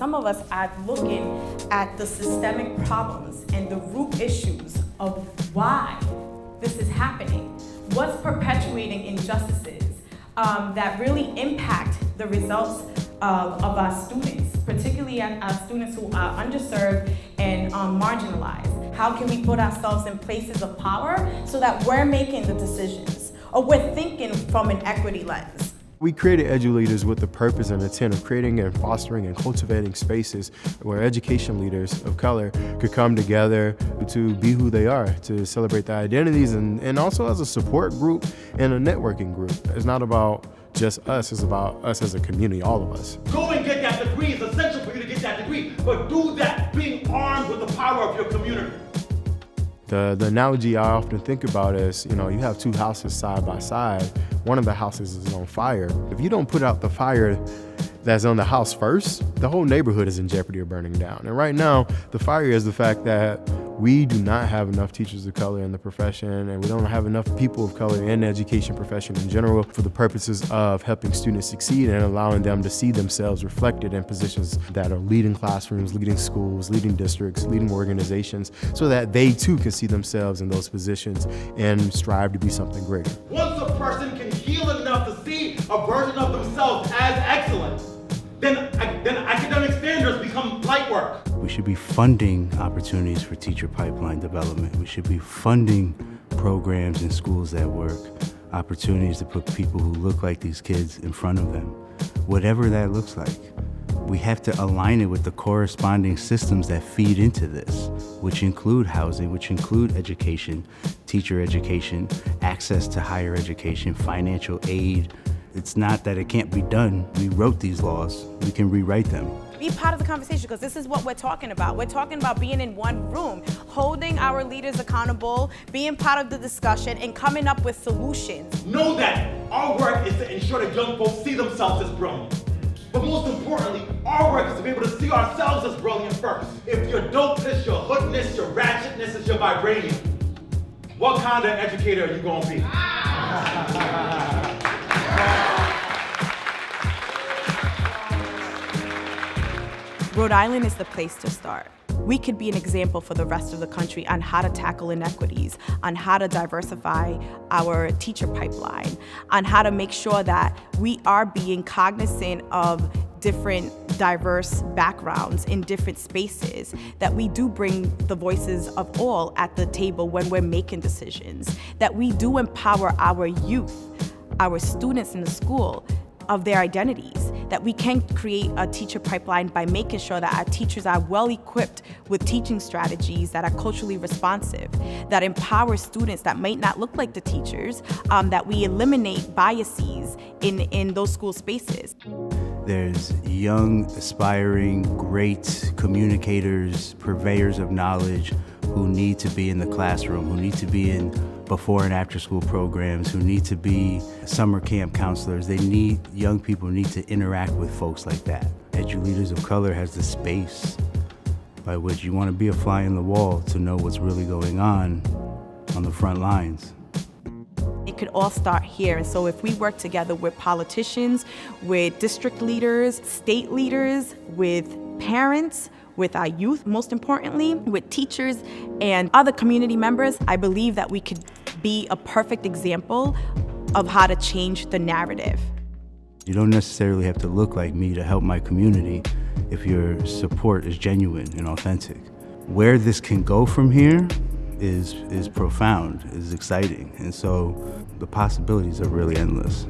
some of us are looking at the systemic problems and the root issues of why this is happening. What's perpetuating injustices that really impact the results of our students, particularly our students who are underserved and marginalized. How can we put ourselves in places of power so that we're making the decisions, or we're thinking from an equity lens? We created EduLeaders with the purpose and intent of creating and fostering and cultivating spaces where education leaders of color could come together to be who they are, to celebrate their identities, and also as a support group and a networking group. It's not about just us, it's about us as a community, all of us. Go and get that degree. It's essential for you to get that degree, but do that being armed with the power of your community. The analogy I often think about is, you have two houses side by side. One of the houses is on fire. If you don't put out the fire that's on the house first, the whole neighborhood is in jeopardy of burning down. And right now, the fire is the fact that we do not have enough teachers of color in the profession, and we don't have enough people of color in the education profession in general for the purposes of helping students succeed and allowing them to see themselves reflected in positions that are leading classrooms, leading schools, leading districts, leading organizations, so that they too can see themselves in those positions and strive to be something greater. Once a person can heal enough to see a version of themselves as excellent, then academic standards become light work. We should be funding opportunities for teacher pipeline development. We should be funding programs in schools that work, opportunities to put people who look like these kids in front of them, whatever that looks like. We have to align it with the corresponding systems that feed into this, which include housing, which include education, teacher education, access to higher education, financial aid. It's not that it can't be done. We wrote these laws. We can rewrite them. Be part of the conversation, because this is what we're talking about. We're talking about being in one room, holding our leaders accountable, being part of the discussion, and coming up with solutions. Know that our work is to ensure that young folks see themselves as brilliant. But most importantly, our work is to be able to see ourselves as brilliant first. If your dopeness, your hoodness, your ratchetness is your vibranium, what kind of educator are you going to be? Rhode Island is the place to start. We could be an example for the rest of the country on how to tackle inequities, on how to diversify our teacher pipeline, on how to make sure that we are being cognizant of different diverse backgrounds in different spaces, that we do bring the voices of all at the table when we're making decisions, that we do empower our youth, our students in the school, of their identities, that we can create a teacher pipeline by making sure that our teachers are well equipped with teaching strategies that are culturally responsive, that empower students that might not look like the teachers, that we eliminate biases in those school spaces. There's young, aspiring, great communicators, purveyors of knowledge who need to be in the classroom, who need to be in before and after school programs, who need to be summer camp counselors. Young people need to interact with folks like that. EduLeaders of Color has the space by which you want to be a fly in the wall to know what's really going on the front lines. It could all start here, and so if we work together with politicians, with district leaders, state leaders, with parents, with our youth, most importantly, with teachers and other community members, I believe that we could be a perfect example of how to change the narrative. You don't necessarily have to look like me to help my community if your support is genuine and authentic. Where this can go from here is profound, is exciting, and so the possibilities are really endless.